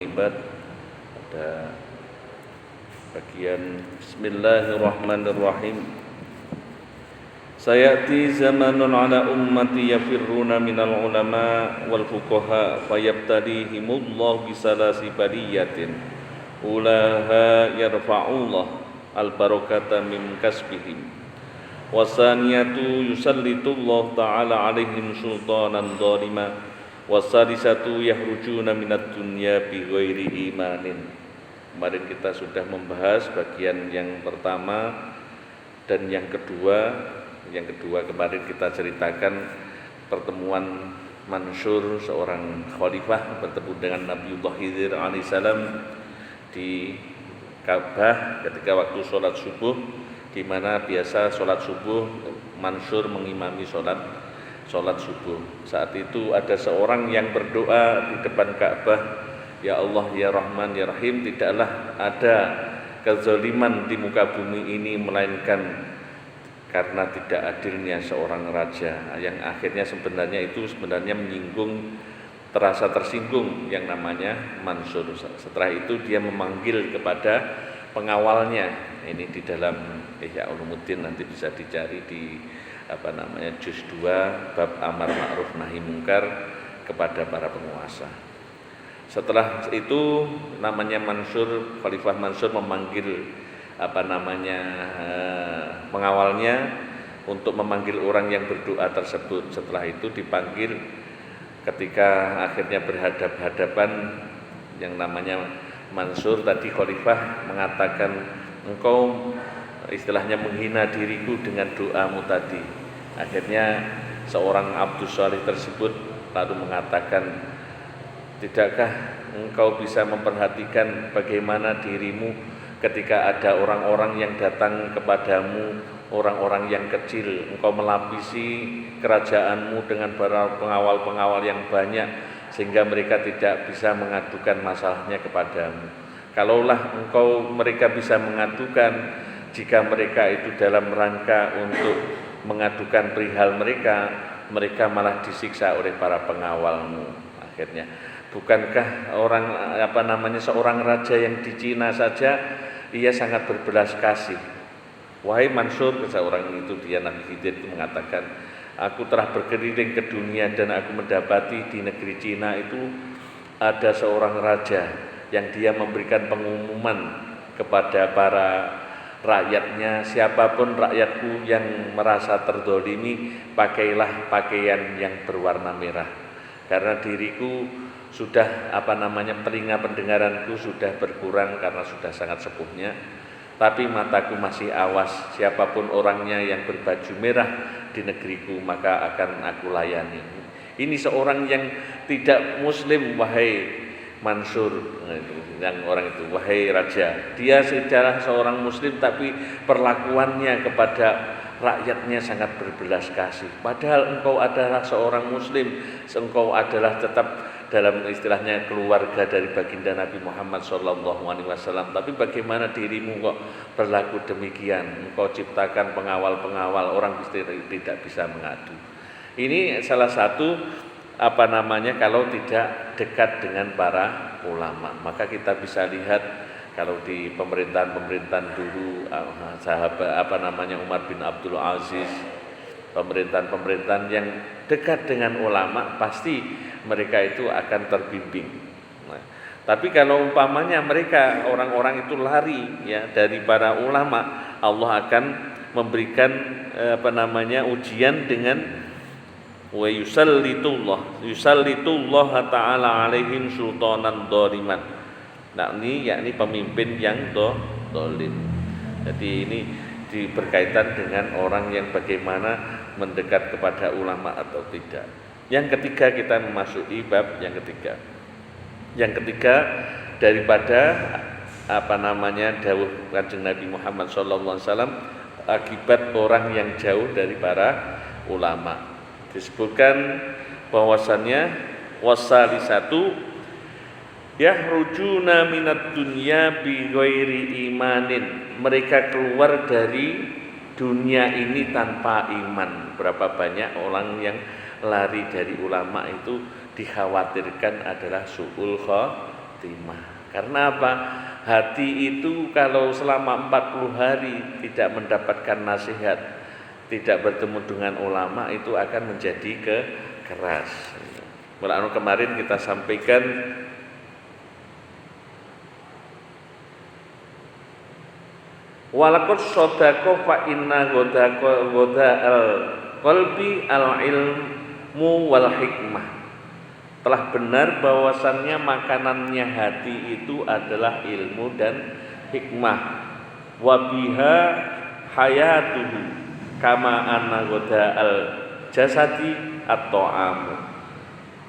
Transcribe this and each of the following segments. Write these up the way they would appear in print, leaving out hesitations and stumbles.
Ibad pada bagian Bismillahirrahmanirrahim. Sayati zamanun ala ummati yafirruna minal ulama wal fuqaha fayabtalihimullah bisalasi baliyatin ulaha yarfa'ullah al barakata min kasbihim wasaniyatu yusallitullah ta'ala alaihim sultanan dhalima wasalisatu yahrujuna minad dunya bi ghairi imanin. Kemarin kita sudah membahas bagian yang pertama dan yang kedua. Yang kedua kemarin kita ceritakan pertemuan Mansur, seorang khalifah bertemu dengan Nabiullah Khidir alaihissalam di Ka'bah ketika waktu sholat subuh, di mana biasa sholat subuh Mansur mengimami sholat subuh. Saat itu ada seorang yang berdoa di depan Ka'bah, ya Allah, ya Rahman, ya Rahim, tidaklah ada kezaliman di muka bumi ini melainkan karena tidak adilnya seorang raja, yang akhirnya sebenarnya menyinggung, terasa tersinggung yang namanya Mansur. Setelah itu dia memanggil kepada pengawalnya. Ini di dalam Ihya Ulumuddin, nanti bisa dicari di juz 2 bab amar ma'ruf nahi mungkar kepada para penguasa. Setelah itu namanya Mansur, Khalifah Mansur memanggil pengawalnya untuk memanggil orang yang berdoa tersebut. Setelah itu dipanggil, ketika akhirnya berhadap-hadapan yang namanya Mansur tadi, Khalifah mengatakan, engkau istilahnya menghina diriku dengan doamu tadi. Akhirnya seorang Abdus Shalih tersebut lalu mengatakan, tidakkah engkau bisa memperhatikan bagaimana dirimu ketika ada orang-orang yang datang kepadamu, orang-orang yang kecil, engkau melapisi kerajaanmu dengan para pengawal-pengawal yang banyak sehingga mereka tidak bisa mengadukan masalahnya kepadamu. Kalaulah mereka bisa mengadukan, jika mereka itu dalam rangka untuk mengadukan perihal mereka malah disiksa oleh para pengawalmu. Akhirnya, bukankah seorang raja yang di Cina saja ia sangat berbelas kasih? Wahai Mansur, seorang itu, dia Nabi Khidir itu mengatakan, aku telah berkeliling ke dunia dan aku mendapati di negeri Cina itu ada seorang raja yang dia memberikan pengumuman kepada para rakyatnya, siapapun rakyatku yang merasa terdolimi, pakailah pakaian yang berwarna merah, karena diriku sudah telinga pendengaranku sudah berkurang karena sudah sangat sepuhnya, tapi mataku masih awas. Siapapun orangnya yang berbaju merah di negeriku, maka akan aku layani. Ini seorang yang tidak muslim, wahai Mansur, yang orang itu, wahai raja. Dia secara seorang muslim, tapi perlakuannya kepada rakyatnya sangat berbelas kasih. Padahal engkau adalah seorang muslim, engkau adalah tetap dalam istilahnya keluarga dari baginda Nabi Muhammad SAW. Tapi bagaimana dirimu kok berlaku demikian? Engkau ciptakan pengawal-pengawal, orang tidak bisa mengadu. Ini salah satu kalau tidak dekat dengan para ulama. Maka kita bisa lihat kalau di pemerintahan dulu, Umar bin Abdul Aziz, pemerintahan yang dekat dengan ulama, pasti mereka itu akan terbimbing. Tapi kalau umpamanya mereka orang-orang itu lari dari para ulama, Allah akan memberikan ujian dengan wa yusallitullah ta'ala alaihim sultanan dhaliman. Nah, ini yakni pemimpin yang dolim. Jadi ini berkaitan dengan orang yang bagaimana mendekat kepada ulama atau tidak. Yang ketiga, kita memasuki bab yang ketiga. Yang ketiga daripada dawuh Kanjeng Nabi Muhammad SAW akibat orang yang jauh dari para ulama. Disebutkan bahwasannya wasalisatu yahrujuna minad dunya bi ghairi imanin. Mereka keluar dari dunia ini tanpa iman. Berapa banyak orang yang lari dari ulama itu dikhawatirkan adalah su'ul khotimah. Karena apa? Hati itu kalau selama 40 hari tidak mendapatkan nasihat, tidak bertemu dengan ulama, itu akan menjadi keras. Mulai kemarin kita sampaikan walaqad shadaqo fa inna al qalbi al-ilmu wal hikmah. Telah benar bahwasannya makanannya hati itu adalah ilmu dan hikmah. Wa biha hayatuhu kama anna al jasadi at-ta'am.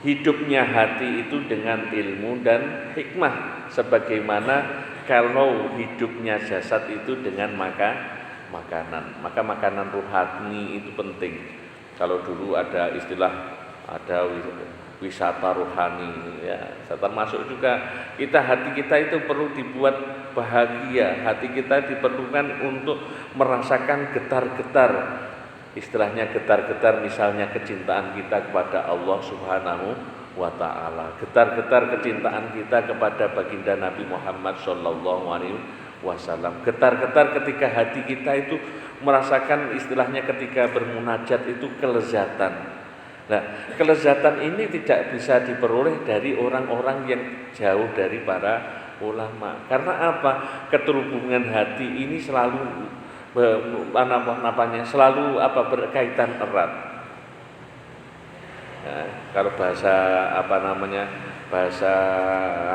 Hidupnya hati itu dengan ilmu dan hikmah, sebagaimana kalau hidupnya jasad itu dengan makanan. Maka makanan ruhani itu penting. Kalau dulu ada istilah, ada wisata ruhani, ya, termasuk juga hati kita itu perlu dibuat bahagia. Hati kita diperlukan untuk merasakan getar-getar. Istilahnya getar-getar, misalnya kecintaan kita kepada Allah Subhanahu wa ta'ala, getar-getar kecintaan kita kepada baginda Nabi Muhammad sallallahu alaihi wasallam, getar-getar ketika hati kita itu merasakan, istilahnya ketika bermunajat itu kelezatan. Nah, kelezatan ini tidak bisa diperoleh dari orang-orang yang jauh dari para ulama. Karena apa? Keterhubungan hati ini selalu selalu berkaitan erat. Nah, kalau bahasa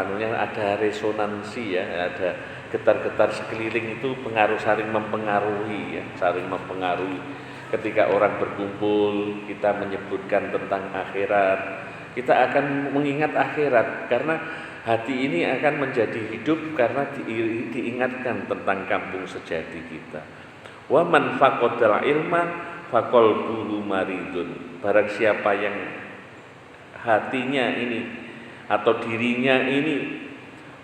anunya ada resonansi, ya, ada getar-getar sekeliling itu saling mempengaruhi, ya, saling mempengaruhi. Ketika orang berkumpul, kita menyebutkan tentang akhirat, kita akan mengingat akhirat, karena hati ini akan menjadi hidup karena diingatkan tentang kampung sejati kita. Wa man faqadal ilma faqalbuhu maridun. Barang siapa yang hatinya ini atau dirinya ini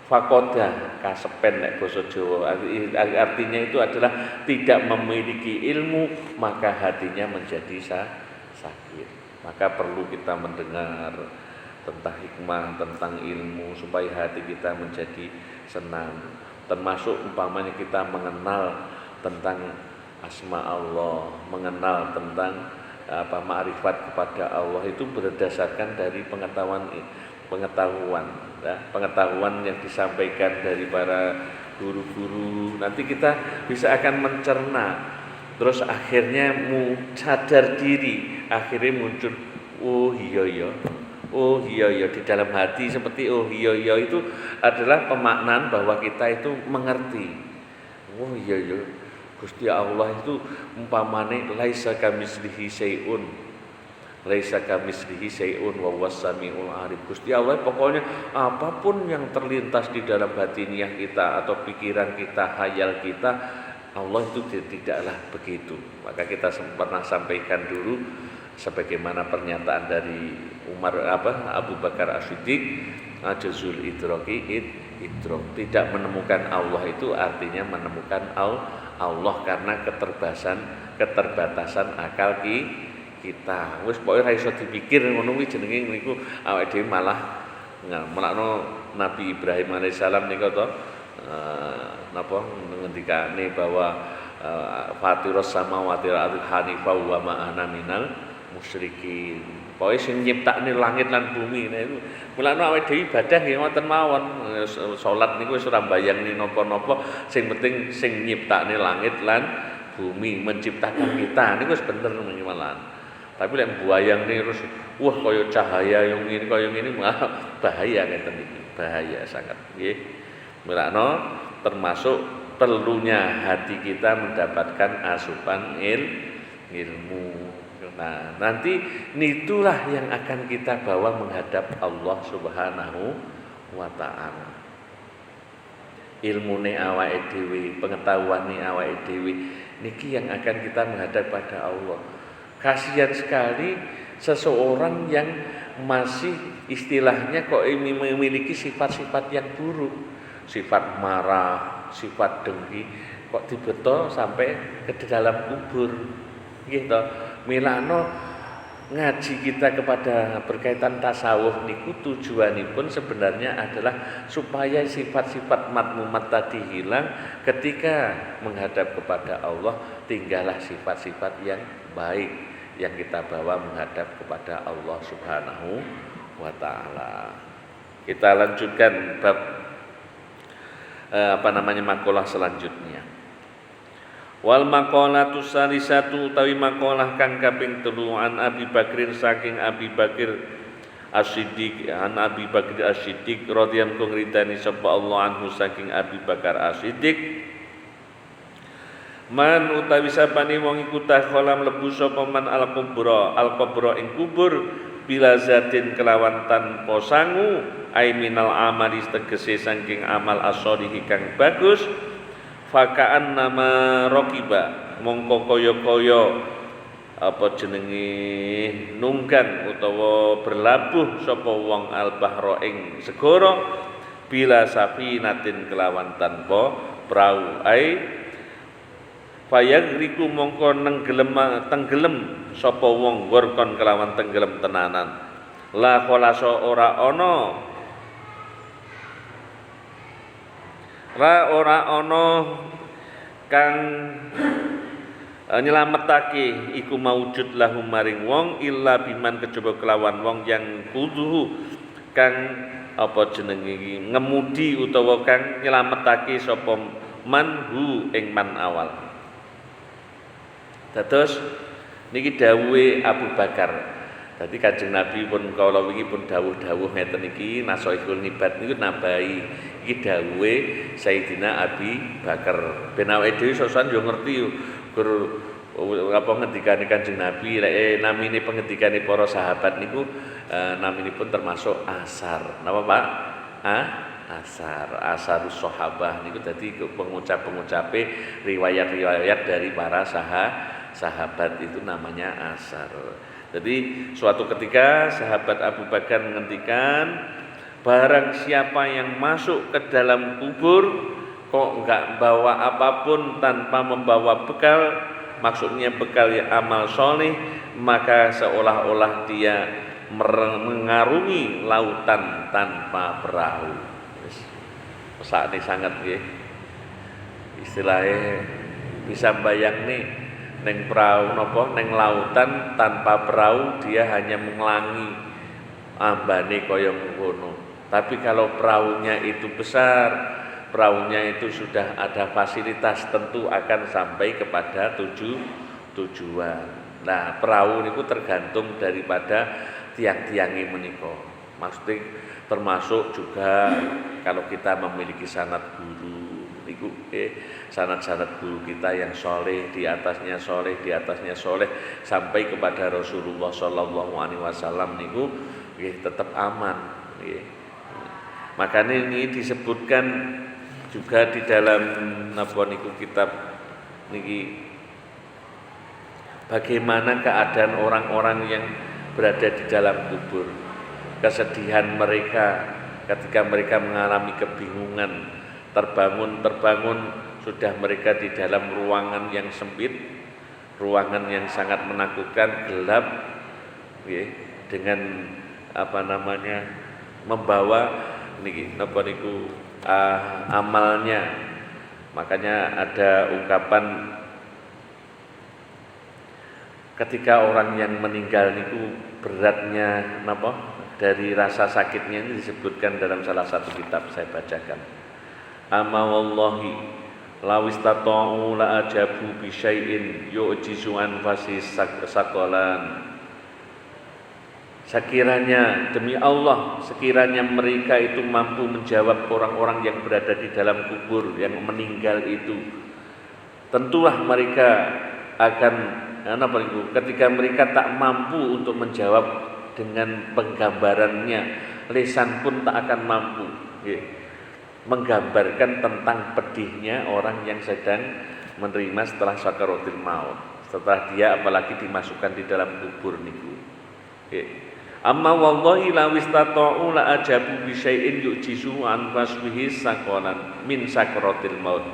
faqada kasepen nek basa Jawa, artinya itu adalah tidak memiliki ilmu, maka hatinya menjadi sakit. Maka perlu kita mendengar tentang hikmah, tentang ilmu, supaya hati kita menjadi senang. Termasuk umpamanya kita mengenal tentang asma Allah, mengenal tentang ma'rifat kepada Allah, itu berdasarkan dari pengetahuan ya, pengetahuan yang disampaikan dari para guru-guru. Nanti kita bisa akan mencerna, terus akhirnya sadar diri, akhirnya muncul oh iya di dalam hati, seperti oh iya itu adalah pemaknaan bahwa kita itu mengerti. Oh iya Gusti Allah itu umpamane laisa kamitslihi syai'un, laisa kamitslihi syai'un wa huwas samiul alim. Gusti Allah pokoknya apapun yang terlintas di dalam batiniah kita atau pikiran kita, hayal kita, Allah itu tidaklah begitu. Maka kita pernah sampaikan dulu sebagaimana pernyataan dari Abu Bakar As-Siddiq, ajazul idraki idrok, tidak menemukan Allah itu artinya menemukan Allah karena keterbatasan akal kita. Wis pokoke ra iso dipikir ngono kuwi jenenge niku awake dhewe malah melakno Nabi Ibrahim alaihissalam nika to ngendikane bahwa fatiros samawati wal ardi hanifan wa ma ana minal musyrikin. Pokoke sing nyiptakne langit lan bumi niku. Mulane awake dhewe ibadah nggih ngoten mawon. Salat niku wis ora mbayangni napa-napa, sing penting sing nyiptakne langit lan bumi, menciptakan kita niku wis bener malah. Tapi lek mbayangne terus wah kaya cahaya yang ngene kaya ngene malah bahaya ngeten iki. Bahaya sangat nggih. Mulane termasuk perlunya hati kita mendapatkan asupan ilmu. Nah, nanti itulah yang akan kita bawa menghadap Allah Subhanahu wa ta'ala. Ilmune awake dhewe, pengetahuane awake dhewe niki yang akan kita menghadap pada Allah. Kasihan sekali seseorang yang masih istilahnya kok memiliki sifat-sifat yang buruk, sifat marah, sifat dengki, kok dibeto sampai ke dalam kubur gitu. Milano ngaji kita kepada berkaitan tasawuf niku tujuanipun sebenarnya adalah supaya sifat-sifat madmumat tadi hilang. Ketika menghadap kepada Allah, tinggallah sifat-sifat yang baik yang kita bawa menghadap kepada Allah Subhanahu wa taala. Kita lanjutkan bab makalah selanjutnya. Wal maqalatu salisatu utawi maqalah kang kaping 3 an Abi Bakrin saking Abi Bakir As-Siddiq an Abi Bakr As-Siddiq radhiyallahu ridani sapa Allah anhu saking Abi Bakar As-Siddiq man utawi sapane wong iku takhala mlebu sapa man al-kubra ing kubur bila zatin kelawan tanpa sangu ai minal amali tegese saking amal as-sholihi kang bagus fakaan nama rokiba mongko kaya-kaya apa jenenge nunggang utawa berlabuh sapa wong al-bahra ing segara bila safinatin kelawan tanpa prau ai fayagriku mongko tenggelem sapa wong gorkon kelawan tenggelem tenanan la kholasa ora ana kang nyelametake iku maujud lahum maring wong illa biman kejaba kelawan wong yang kuduhu kang apa jenenge ngemudi utawa kang nyelametake sapa manhu ing man awal. Dados niki dawuhe Abu Bakar. Dadi Kanjeng Nabi pun kala wingi pun dawuh-dawuh ngeten iki Nasaihul Nibat niku nambahi iki dawuhe Sayyidina Abi Bakar. Ben awake dhewe sosokan yo ngerti gur apa ngendikane Kanjeng Nabi lek namine pengendikane para sahabat niku naminipun termasuk asar. Napa Pak? Asarus sahabah niku dadi pengucape riwayat-riwayat dari para sahabat itu namanya asar. Jadi suatu ketika sahabat Abu Bakar menghentikan barang siapa yang masuk ke dalam kubur kok enggak bawa apapun tanpa membawa bekal, maksudnya bekal yang amal soleh, maka seolah-olah dia mengarungi lautan tanpa perahu. Pesakne sangat nggih. Istilahnya bisa bayang nih neng perahu napa neng lautan tanpa perahu dia hanya mengelangi ambane kaya ngono. Tapi kalau perahunya itu besar, perahunya itu sudah ada fasilitas, tentu akan sampai kepada tujuan. Nah, perahu niku tergantung daripada tiang-tiange menika. Maksudnya termasuk juga kalau kita memiliki sanad guru niku sanad-sanad guru kita yang soleh, di atasnya soleh sampai kepada Rasulullah Shallallahu Alaihi Wasallam niku tetap aman. Makanya ini disebutkan juga di dalam niku kitab niki bagaimana keadaan orang-orang yang berada di dalam kubur, kesedihan mereka ketika mereka mengalami kebingungan, terbangun sudah mereka di dalam ruangan yang sempit, ruangan yang sangat menakutkan, gelap, dengan membawa niku amalnya. Makanya ada ungkapan ketika orang yang meninggal niku beratnya dari rasa sakitnya ini disebutkan dalam salah satu kitab saya bacakan. Ama wallahi law istata'u la ajabu bi syai'in yu'jizu anfasis saqalan. Sekiranya demi Allah, sekiranya mereka itu mampu menjawab orang-orang yang berada di dalam kubur yang meninggal itu, tentulah mereka akan ketika mereka tak mampu untuk menjawab dengan penggambarannya, lisan pun tak akan mampu menggambarkan tentang pedihnya orang yang sedang menerima setelah sakaratul maut, setelah dia apalagi dimasukkan di dalam kubur niku. Amma wallahi la wistata'u la ajabu bi syai'in yu'jizu an fasbihi saqalan min sakaratil maut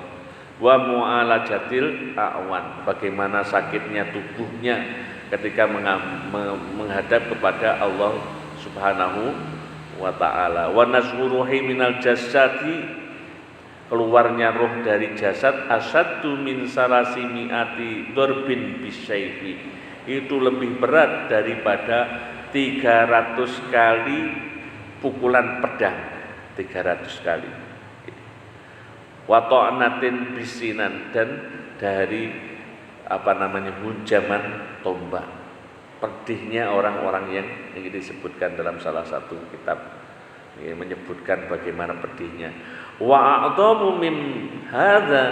wa mu'alajatil a'wan. Bagaimana sakitnya tubuhnya ketika menghadap kepada Allah Subhanahu wa taala. Wa nazhuruhi minal jasadi, keluarnya roh dari jasad, asaddu min salasimiati dorbin bisyaifi, itu lebih berat daripada 300 kali pukulan pedang, 300 kali. Wa ta'natin bisinan, dan dari hunjaman tombak. Pedihnya orang-orang yang ini disebutkan dalam salah satu kitab, ini menyebutkan bagaimana pedihnya. Wa a'dhamu min hadza,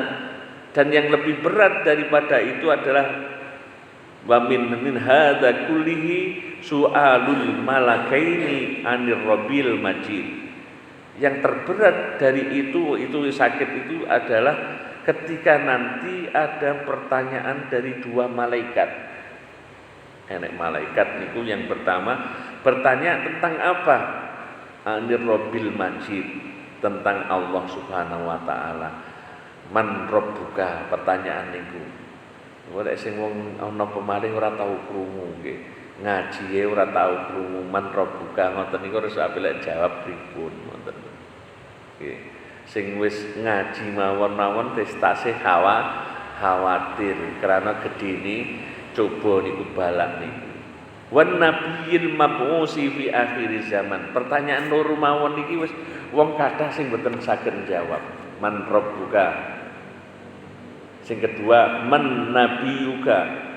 dan yang lebih berat daripada itu adalah wa min hadza kullihi su'alul malakaini anir rabbil majid. Yang terberat dari itu sakit itu adalah ketika nanti ada pertanyaan dari dua malaikat. Enek malaikat niku yang pertama bertanya tentang apa? Anir Rabbil Majid, tentang Allah Subhanahu wa taala. Man rabbuka, pertanyaan niku. Ora sing wong ana pemalih ora tau krungu nggih. Ngaji ora tau krungu man rabbuka ngoten niku harus apik jawab pripun ngoten. Nggih. Sing wis ngaji mawon-mawon wis tasih khawatir karena gedene coba niku balak niku. Wan nabiyil mab'usi fi akhir zaman. Pertanyaan loro mawon niki wis wong kathah sing mboten saged jawab. Man rabbuka. Sing kedua, man nabiyuka.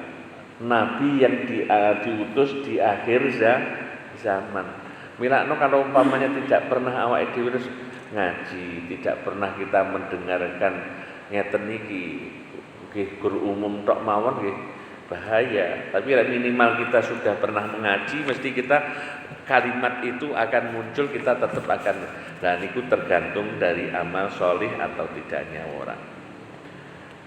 Nabi yang diutus di akhir zaman. Milakno kalau umpamanya tidak pernah awake dhewe ngaji, tidak pernah kita mendengarkan ngeten niki nggih guru umum tok mawon nggih bahaya. Tapi minimal kita sudah pernah mengaji, mesti kita kalimat itu akan muncul, kita tetap akan. Dan itu tergantung dari amal solih atau tidaknya orang.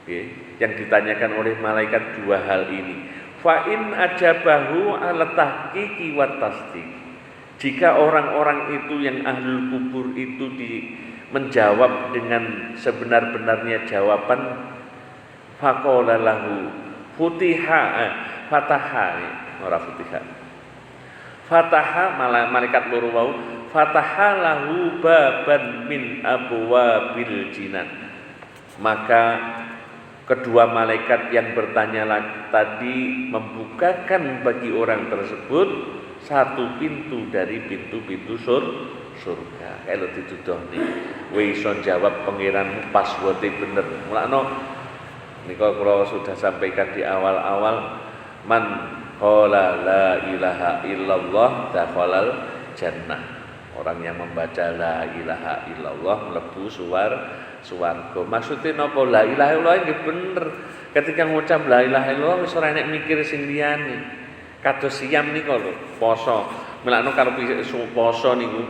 Oke. Yang ditanyakan oleh malaikat dua hal ini. Fa in ajabahu ala tahqiqi wa tasdiq. Jika orang-orang itu yang ahlul kubur itu menjawab dengan sebenar-benarnya jawaban, faqala lahu fataha malaikat loro wau fataha lahu baban min abwabil jinan. Maka kedua malaikat yang bertanya tadi membukakan bagi orang tersebut satu pintu dari pintu-pintu surga. Kalau dituduhne wis iso jawab pangeran password bener. Mulakno nika kula sudah sampaikan di awal-awal, man qala la ilaha illallah dakhalal jannah. Orang yang membaca la ilaha illallah mlebu swarga. Maksudnya napa la ilaha illallah nggih bener. Ketika ngucap la ilaha illallah wis ora enek mikir sing liyane. Kados siyam nika lho, poso. Melakno karo poso niku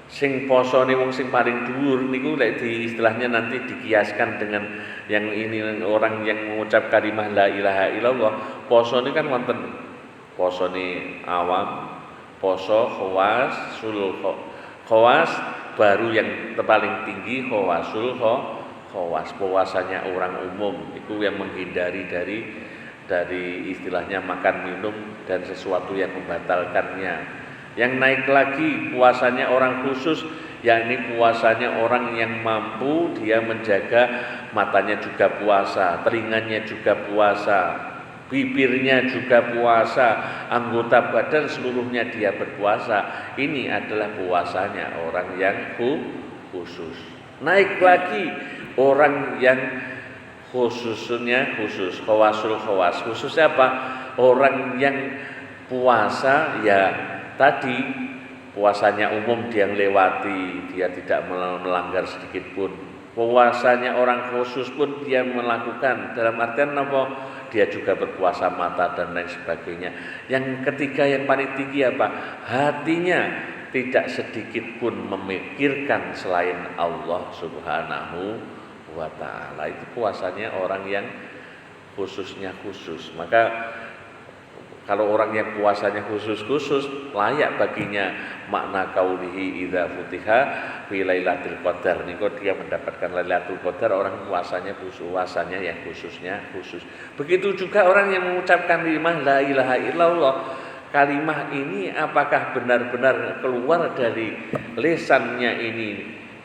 sing posone wong sing paling dhuwur niku lek di istilahnya nanti dikiaskan dengan yang ini orang yang mengucap kalimat la ilaha illallah. Posone kan wonten posone awam, poso khawas, khawas baru yang paling tinggi khawasul khawas, puasanya orang umum itu yang menghindari dari istilahnya makan minum dan sesuatu yang membatalkannya. Yang naik lagi puasanya orang khusus, yakni puasanya orang yang mampu dia menjaga matanya juga puasa, telinganya juga puasa, bibirnya juga puasa, anggota badan seluruhnya dia berpuasa. Ini adalah puasanya orang yang khusus. Naik lagi orang yang khususnya khusus, khawasul khawas. Khususnya apa? Orang yang puasa ya tadi puasanya umum dia lewati, dia tidak melanggar sedikit pun. Puasanya orang khusus pun dia melakukan. Dalam artian apa? Dia juga berpuasa mata dan lain sebagainya. Yang ketiga yang paling tinggi apa? Hatinya tidak sedikit pun memikirkan selain Allah Subhanahu wa ta'ala. Itu puasanya orang yang khususnya khusus. Maka Kalau orang yang puasanya khusus-khusus, layak baginya makna qaulihi idza futiha fi lailatul qadar. Niku dia mendapatkan Lailatul Qadar, orang puasanya puasanya yang khususnya khusus. Begitu juga orang yang mengucapkan kalimat la ilaha illallah. Kalimat ini apakah benar-benar keluar dari lisannya ini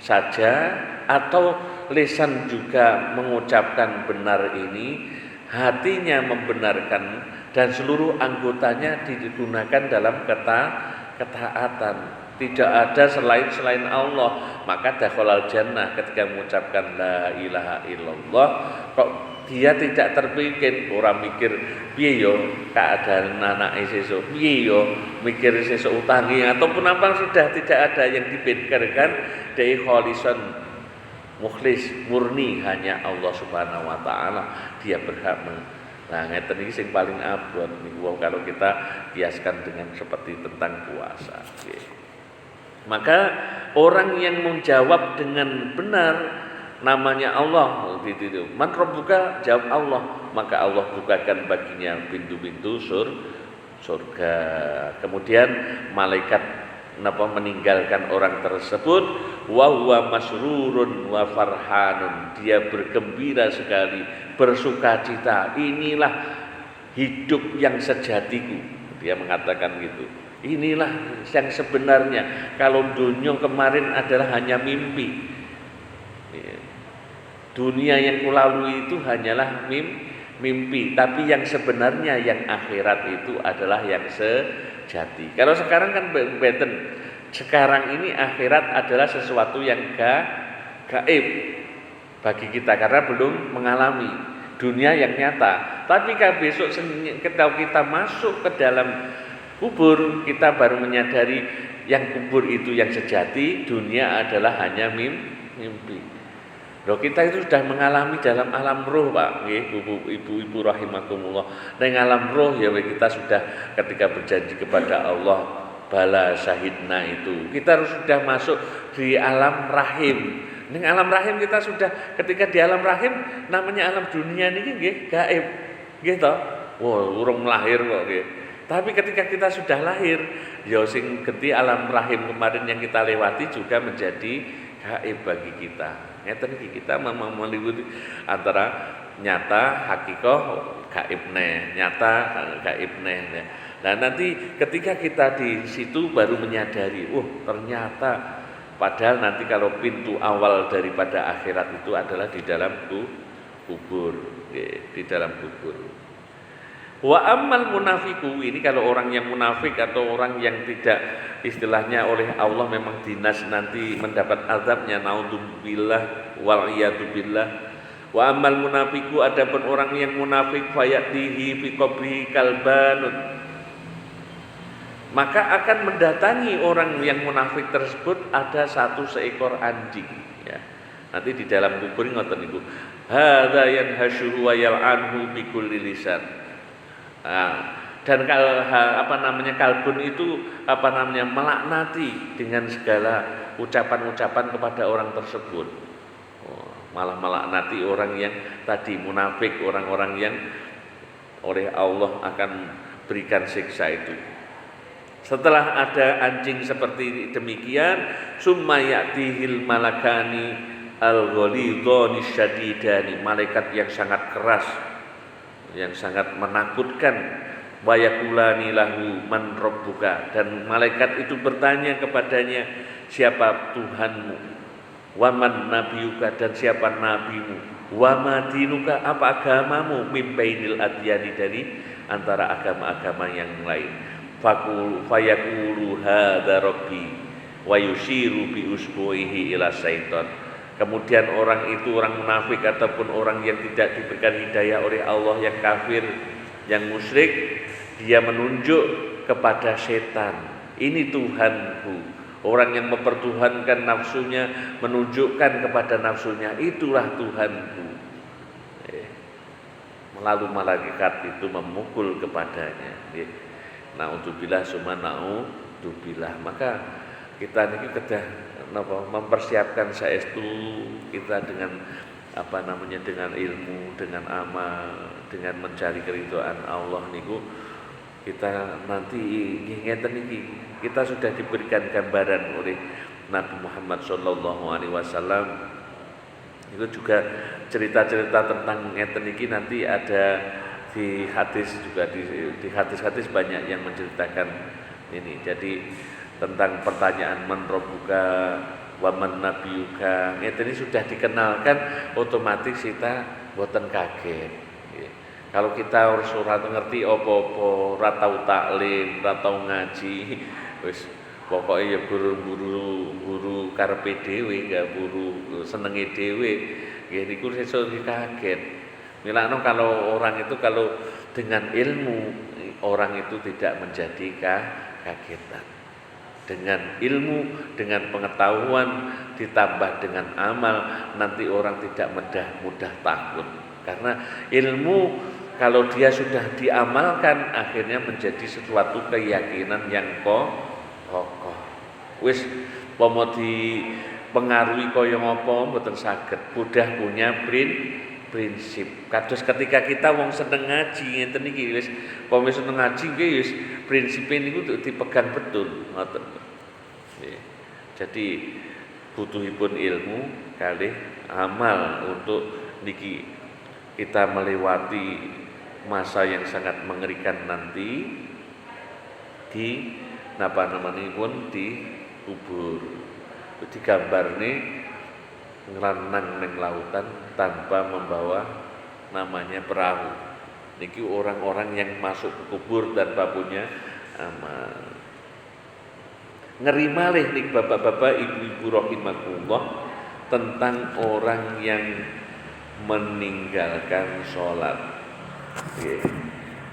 saja, atau lisan juga mengucapkan benar ini, hatinya membenarkan, dan seluruh anggotanya digunakan dalam ketaatan. Tidak ada selain Allah, maka dakhalal jannah. Ketika mengucapkan la ilaha illallah, kok dia tidak terpikir, orang mikir piye yo keadaan anak sesuk, piye yo mikir sesuk utangi ataupun apa, sudah tidak ada yang dipikirkan. Dari kholisan mukhlis murni, hanya Allah Subhanahu wa taala dia berhak. Nah, ngeten iki sing paling abot niku kalau kita kiaskan dengan seperti tentang puasa. Maka orang yang menjawab dengan benar namanya Allah, man rabbuka, jawab Allah, maka Allah bukakan baginya pintu-pintu surga. Kemudian malaikat meninggalkan orang tersebut, wa huwa masrurun wa farhanun, dia bergembira sekali, bersukacita. Inilah hidup yang sejatiku, dia mengatakan gitu. Inilah yang sebenarnya. Kalau dunia kemarin adalah hanya mimpi, dunia yang kulalui itu hanyalah mimpi, tapi yang sebenarnya yang akhirat itu adalah yang sejati. Kalau sekarang kan beten, sekarang ini akhirat adalah sesuatu yang gaib bagi kita karena belum mengalami dunia yang nyata. Tapi kalau besok ketika kita masuk ke dalam kubur, kita baru menyadari yang kubur itu yang sejati, dunia adalah hanya mimpi. Loh, kita itu sudah mengalami dalam alam roh, Pak, ibu-ibu rahimakumullah. Di alam roh ya kita sudah ketika berjanji kepada Allah bala syahidna itu, kita harus sudah masuk di alam rahim. Di alam rahim kita sudah, ketika di alam rahim namanya alam dunia ini nggih gaib. Nggih to? Wah, urung lahir kok nggih. Tapi ketika kita sudah lahir, ya sing genti alam rahim kemarin yang kita lewati juga menjadi gaib bagi kita. Ngeten iki kita meliwati antara nyata hakikoh gaib neh, nyata gaib neh. Nah, nanti ketika kita di situ baru menyadari, ternyata padahal nanti kalau pintu awal daripada akhirat itu adalah di dalam kubur, di dalam kubur. Wa ammal munafiku, ini kalau orang yang munafik atau orang yang tidak istilahnya oleh Allah memang dinas nanti mendapat azabnya, naudzubillah wal iyadzubillah. Wa ammal munafiku, adapun orang yang munafik, fayatihi fi qabrihi kalbanun, maka akan mendatangi orang yang munafik tersebut ada satu seekor anjing, ya. Nanti di dalam kubur ngoten niku, hadza yanhashuhu wa yal'anhu bi kulli lisan. Dan kalbun itu melaknati dengan segala ucapan-ucapan kepada orang tersebut. Malah melaknati orang yang tadi munafik, orang-orang yang oleh Allah akan berikan siksa itu. Setelah ada anjing seperti demikian, summa ya'tihil malakani al-ghalidhani syadidani, malaikat yang sangat keras, yang sangat menakutkan, wayakulani lahu man rabbuka, dan malaikat itu bertanya kepadanya, siapa Tuhanmu, waman nabiyuka, dan siapa nabimu, wama dinuka, apa agamamu, mimbainil adyani, dari antara agama-agama yang lain. Fayaqulu hadza rabbi wa yushiru bi usbu'ihi ila syaitan. Kemudian orang itu, orang munafik ataupun orang yang tidak diberikan hidayah oleh Allah, yang kafir, yang musyrik, dia menunjuk kepada setan. Ini Tuhanku. Orang yang mempertuhankan nafsunya, menunjukkan kepada nafsunya, itulah Tuhanku. Lalu malaikat itu memukul kepadanya. Naudzubillah summa naudzubillah. Maka kita ini kedah mempersiapkan saestu kita dengan dengan ilmu, dengan amal, dengan mencari keridhaan Allah niku Kita nanti ngeten iki, kita sudah diberikan gambaran oleh Nabi Muhammad SAW. Itu juga cerita-cerita tentang ngeten iki nanti ada di hadis juga, di hadis-hadis banyak yang menceritakan ini. Jadi tentang pertanyaan man rabbuka wa man nabiyuka, ngeten ini sudah dikenalkan, otomatis kita boten kaget. Kalau kita ora ngerti apa-apa, ora tau taklim, ora tau ngaji, wis pokoke ya guru karepe dhewe, ya guru senenge dhewe, nggih niku sesuk kaget. Milakno kalau orang itu kalau dengan ilmu, orang itu tidak menjadi kagetan. Dengan ilmu, dengan pengetahuan ditambah dengan amal, nanti orang tidak mudah takut. Karena ilmu kalau dia sudah diamalkan akhirnya menjadi sesuatu keyakinan yang kokoh. Wis pomo dipengaruhi kaya ngapa mboten saged. Buddha punya prinsip. Kados ketika kita wong seneng ngaji ngenten iki wis pomo seneng ngaji nggih wis prinsipe niku dipegang betul ngoten. Jadi butuhipun ilmu kalih amal untuk niki kita melewati masa yang sangat mengerikan nanti di napa-namanipun di kubur. Digambar nih ngelanang ning lautan tanpa membawa namanya perahu. Niki orang-orang yang masuk ke kubur tanpa punya amal. Ngeri malih nih bapak-bapak, ibu-ibu rahimakumullah tentang orang yang meninggalkan sholat.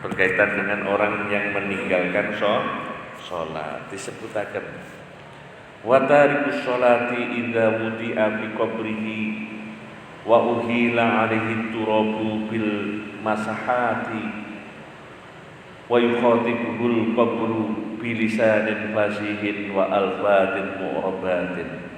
Berkaitan dengan orang yang meninggalkan sholat disebutaken wa tarikus sholati idza wudi'a fi qabrihi wa uhila alaihi turabu bil masahati wa yukhatibuhul qabru bilisanin fasihin wa alfatin mu'rabatin.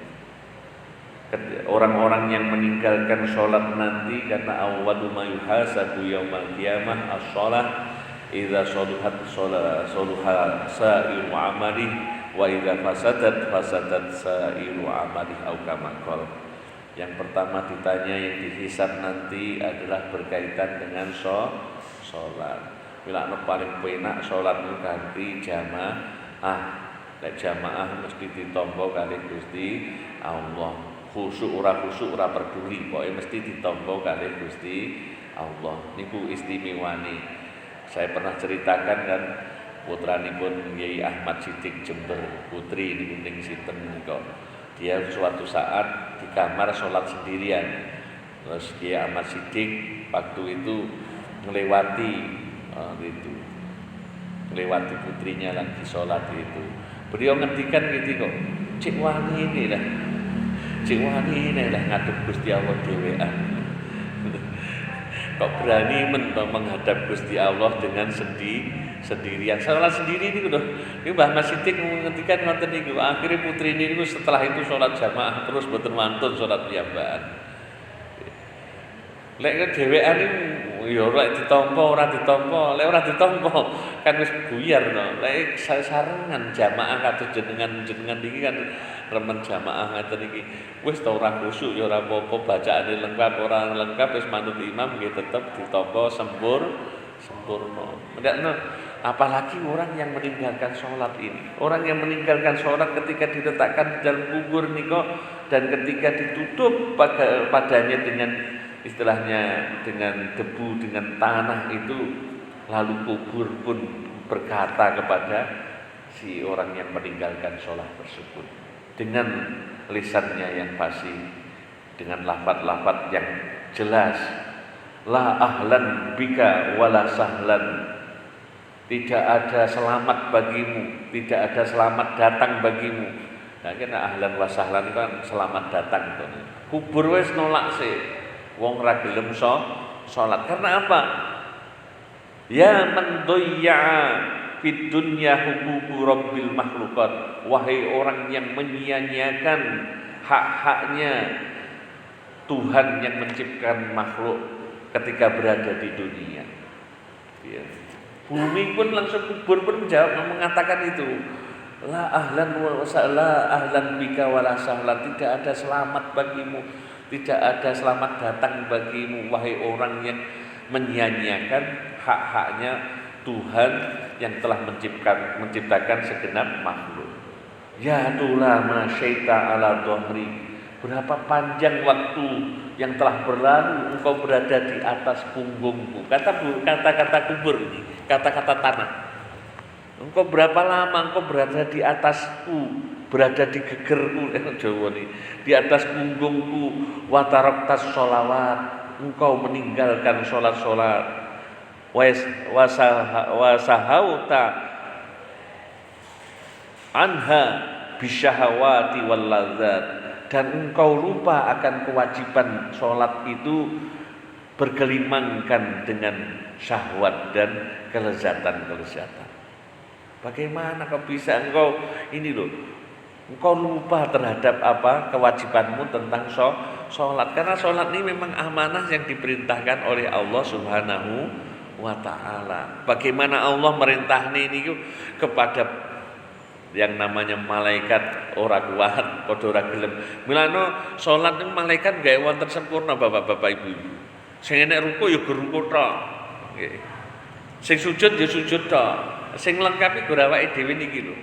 Orang-orang yang meninggalkan sholat nanti karena awwalu ma yuhasabu yaumal qiyamah as-shalah idza saluhat saluha sa'iru amali wa idza fasadat sa'iru amali au kama qala. Yang pertama ditanya, yang dihisab nanti adalah berkaitan dengan sholat. Bila paling penak sholat itu ganti jamaah. Nek jamaah mesti ditampa kalih Gusti Allah. Khusyuk ora peduli, pokoke mesti ditampa kalih Gusti Allah. Niku istimewane. Saya pernah ceritakan kan putranipun Kiai Ahmad Siddiq Jember, putri niku ning sinten nika. Dia suatu saat di kamar sholat sendirian. Terus Kiai Ahmad Siddiq waktu itu melewati putrinya lagi sholat itu. Beliau ngendikan gitu kok, cik wani ini lah ngadep Gusti Allah dhewean. Kok berani menghadap Gusti Allah dengan sendirian. Salat sendiri niku lho. Niku Mbah Mas Siddiq ngendikan ngoten niku. Akhire putrine niku setelah itu salat jamaah terus mboten wantun salat piyambakan. Lek dhewean niku ya ora ditampa, lek ora ditampa kan wis buyar to. Lek sarengan jamaah kados jenengan niki kan remen jamaah ngaten iki. Wis ta ora khusyuk ya ora apa-apa, bacaane lengkap ora lengkap wis manut imam nggih tetep ditampa sempurna. Ndakno apalagi orang yang meninggalkan sholat ini. Orang yang meninggalkan sholat ketika diletakkan di dalam kubur niko dan ketika ditutup padanya dengan istilahnya dengan debu, dengan tanah itu, lalu kubur pun berkata kepada si orang yang meninggalkan sholat tersebut dengan lisannya yang fasih, dengan lafaz-lafaz yang jelas, la ahlan bika wala sahlan, tidak ada selamat bagimu, tidak ada selamat datang bagimu. Nah, kena ahlan wa sahlan itu kan selamat datang itu. Kubur wis nolak sih. Wong ra gelem salat. Karena apa? Ya man doyya'a fid dunya huququ rabbil makhluqat. Wahai orang yang menyia-nyiakan hak-haknya Tuhan yang menciptakan makhluk ketika berada di dunia. Ya. Bumi pun langsung, kubur pun menjawab, mengatakan itu. La ahlan wa la ahlan bika wala sahlan, tidak ada selamat bagimu, tidak ada selamat datang bagimu wahai orang yang menyia-nyiakan hak-haknya Tuhan yang telah menciptakan segenap makhluk. Ya tula ma syaita ala dhahri, berapa panjang waktu yang telah berlalu engkau berada di atas punggungku. Kata-kata kubur ini, kata-kata tanah. Engkau berapa lama engkau berada di atasku, berada di gegerku, Jawa nih, di atas punggungku. Wa taraktas sholawat, engkau meninggalkan sholat-sholat. Wasahauta anha bisyahawati wal ladzat, dan engkau lupa akan kewajiban sholat itu bergelimangkan dengan syahwat dan kelezatan-kelezatan. Bagaimana kau bisa engkau ini loh, engkau lupa terhadap apa kewajibanmu tentang sholat, karena sholat ini memang amanah yang diperintahkan oleh Allah Subhanahu wa ta'ala. Bagaimana Allah merintah ini kepada yang namanya malaikat ora kuat padha ora gelem. Milano salat niku malaikat gawe wonten sempurna Bapak-bapak Ibu-ibu. Sing enek ruku ya ruku tok. Nggih. Sing sujud ya sujud tok. Sing lengkapi gur awake dhewe niki lho.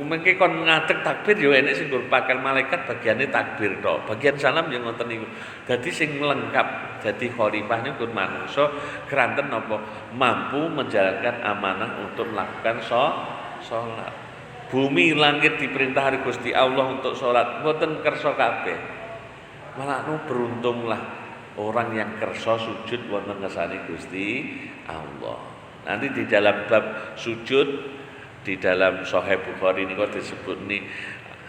Mengke kon ngadeg takbir ya enek sing gur pakal malaikat bagiane takbir tok. Bagian salam ya ngoten niku. Dadi sing lengkap dadi khalifah niku gur manungsa keranten napa mampu menjalankan amanah untuk melakukan sholat. Bumi langit diperintah hari Gusti Allah untuk sholat, mboten kersa kabeh. Malah beruntunglah orang yang kersa sujud wonten ngersane Gusti Allah. Nanti di dalam bab sujud di dalam Sahih Bukhari ini kok disebut nih,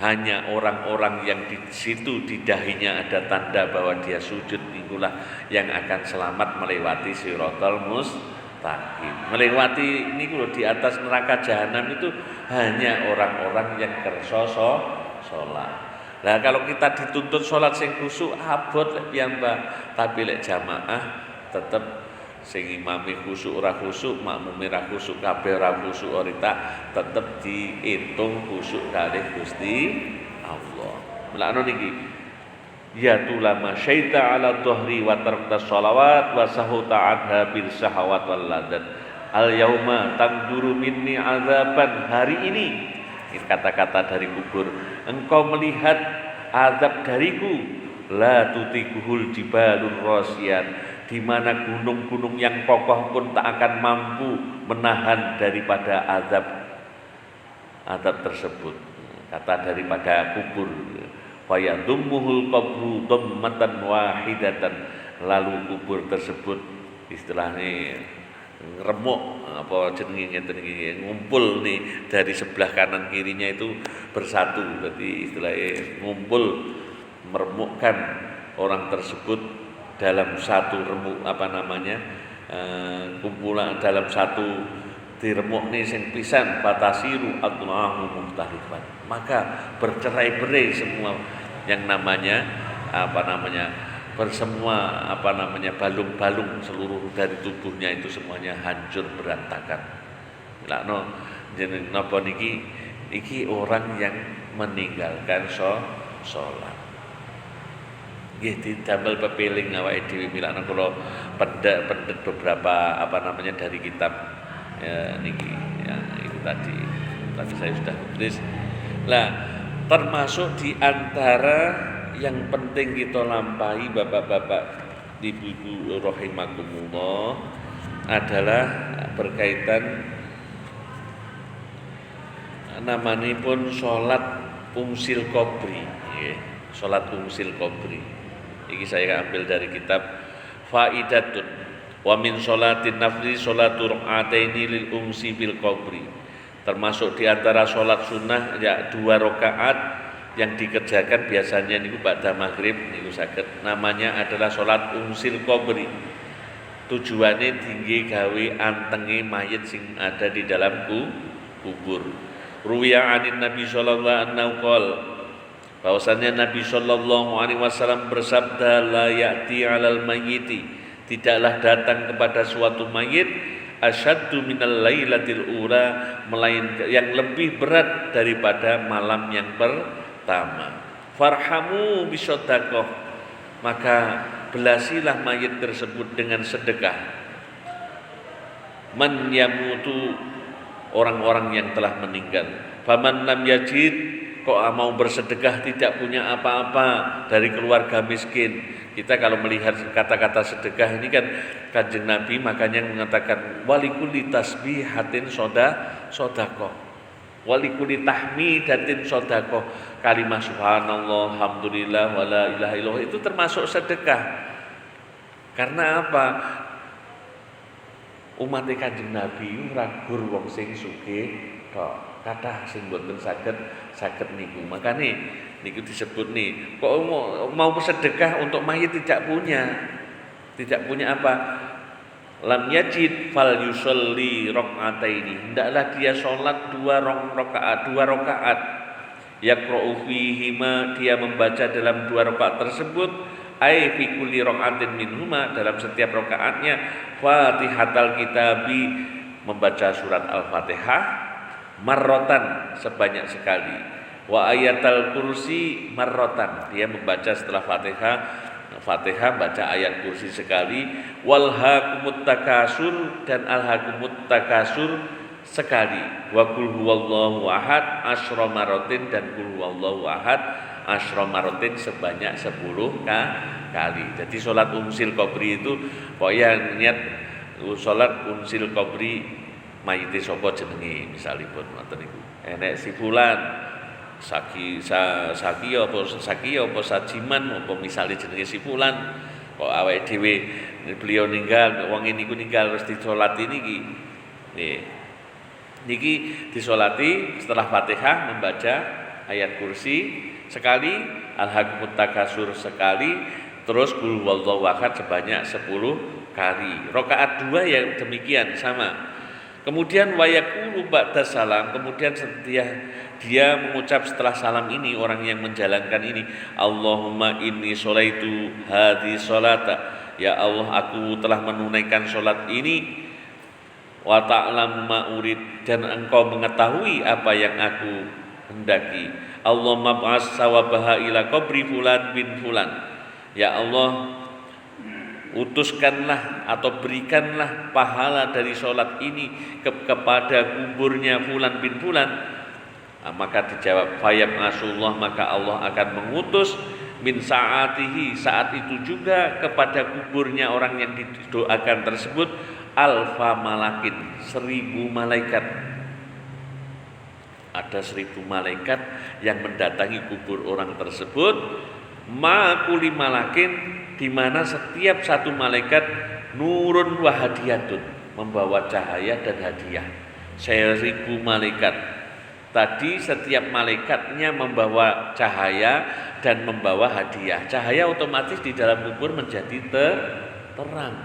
hanya orang-orang yang di situ di dahinya ada tanda bahwa dia sujud, itulah yang akan selamat melewati Shiratal Mustaqim. Melewati ini kalau di atas neraka jahanam itu hanya orang-orang yang kersa sholat. Nah kalau kita dituntut sholat sing khusyuk abot lek piyambak, tapi lek jamaah tetep sing imami khusyuk ora khusyuk, makmume ora khusyuk, kabeh ora khusyuk orita tetep diitung khusyuk kalih Gusti Allah. Mulane niki ya tulama syaita ala dhahri wa tarakta sholawat wa sahuta adha bil syahawat wal ladat. Al yauma tamduru minni azaban, hari ini kata-kata dari kubur, engkau melihat azab dariku, la tutikuhul jibalur rasiyat, di mana gunung-gunung yang kokoh pun tak akan mampu menahan daripada azab tersebut. Kata daripada kubur, fayadummuhul qabru dhammatan wahidatan, lalu kubur tersebut istilahnya ngremuk apa jenenge ngumpul nih dari sebelah kanan kirinya itu bersatu, berarti istilahnya ngumpul meremukkan orang tersebut dalam satu remuk kumpulan dalam satu diremuk nih sing pisan patasiru atnahu muhtarifan, maka bercerai-berai semua yang namanya bersemua balung-balung seluruh dari tubuhnya itu semuanya hancur berantakan. Lakno jeneng napa iki orang yang meninggalkan sholat. Nggih didamel pepeling awake dhewe milakno kula pendet beberapa dari kitab niki ya itu tadi saya sudah tulis. Lah termasuk di antara yang penting kita lampahi bapak-bapak ibu-ibu rahimakumullah adalah berkaitan namanipun salat umsil qabri, nggih. Salat umsil qabri. Iki saya ambil dari kitab Faidatun wa min sholatin nafli sholatur rakaataini lil umsi bil qabri. Termasuk di antara salat sunnah ya 2 rakaat yang dikerjakan biasanya niku ba'da maghrib niku saged, namanya adalah salat umsil qabri. Tujuannya tinggi gawe antenge mayit sing ada di dalam kubur. Ruwiya anin Nabi sallallahu alaihi wasallam, bahwasannya Nabi sallallahu alaihi wasallam bersabda, la ya'ti 'alal mayyiti, tidaklah datang kepada suatu mayit asyaddu minal lailatil ula, melainkan yang lebih berat daripada malam yang pertama. Farhamu bisadaqah, maka belasilah mayit tersebut dengan sedekah. Man yamutu, orang-orang yang telah meninggal. Faman lam yajid, kok mau bersedekah tidak punya apa-apa dari keluarga miskin. Kita kalau melihat kata-kata sedekah ini kan Kanjeng Nabi makanya mengatakan walikuli tasbihatin sodaqah, walikuli tahmidatin sodaqah. Kalimat subhanallah, alhamdulillah, wala ilaha illallah itu termasuk sedekah. Karena apa? Umat Kanjeng Nabi ora gur wong sing sugih kok, kathah sing boten saged niku. Makane niku disebut nih, kok mau bersedekah untuk mayit tidak punya apa? Lam yajid fal yusolli rakaataini, hendaklah dia sholat dua rakaat. Yaqra'u fihima, dia membaca dalam 2 rakaat tersebut, ai fi kulli rakaatin minhuma, dalam setiap rakaatnya, Fatihatal Kitabi, membaca surat Al-Fatihah, marrotan, sebanyak sekali, wa ayatal kursi marrotan, dia membaca setelah Fatihah baca ayat kursi sekali, wal hakumut takasur, dan al hakumut takasur sekali, wa qul huwallahu ahad asyra marotin, dan qul huwallahu ahad asyra marotin sebanyak 10 kali. Jadi sholat unsil qabri itu pokoknya niat sholat unsil qabri mayite sapa jenenge, misalipun ngoten niku enek si fulan Saki apa sajiman apa misalnya jenenge si fulan, kok awake dhewe beliau ninggal, wong niku ninggal terus disolati niki. Niki disolati setelah Fatihah membaca ayat kursi sekali, al-hakumut takasur sekali, terus qul huwallahu ahad sebanyak 10 kali. Rakaat 2 yang demikian sama. Kemudian wayaqulu ba'da salam, kemudian dia mengucap setelah salam ini, orang yang menjalankan ini, Allahumma inni sholaitu hadhi sholata, ya Allah aku telah menunaikan sholat ini, wa ta'lam ma urid, dan engkau mengetahui apa yang aku hendaki. Allahumma ba'as sawabaha ila qabri fulan bin fulan, ya Allah utuskanlah atau berikanlah pahala dari sholat ini kepada kuburnya fulan bin fulan. Maka dijawab fayab asullah, maka Allah akan mengutus min saatihi, saat itu juga kepada kuburnya orang yang didoakan tersebut, alfa malakin, 1000 malaikat. Ada 1000 malaikat yang mendatangi kubur orang tersebut, makuli malakin, di mana setiap satu malaikat nurun wa hadiyatun, membawa cahaya dan hadiah. 1000 malaikat. Tadi setiap malaikatnya membawa cahaya dan membawa hadiah. Cahaya otomatis di dalam kubur menjadi terang,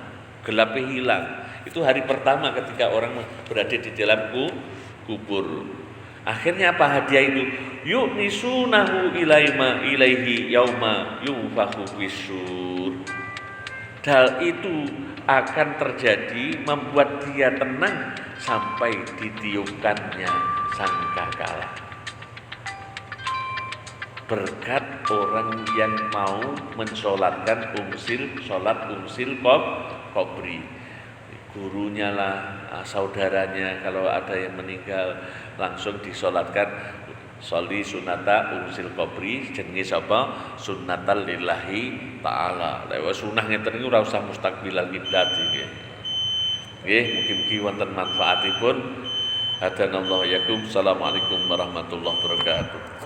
gelapnya hilang. Itu hari pertama ketika orang berada di dalam kubur. Akhirnya apa hadiah itu? Yuk nisunahu ilaihi yauma yunfakhu fisur. Hal itu akan terjadi membuat dia tenang sampai ditiupkannya sangkakala. Berkat orang yang mau mensolatkan sholat unsil qabri. Gurunya lah, saudaranya, kalau ada yang meninggal langsung disolatkan, sholli sunata unsil qabri, jenenge sapa? Sunnatal lillahi ta'ala. Lewat sunah ngeten niku ora usah mustaqbilal qiblat nggih. Nggih, mugi-mugi wonten manfaatipun. Hadanallahu yakum. Assalamualaikum warahmatullahi wabarakatuh.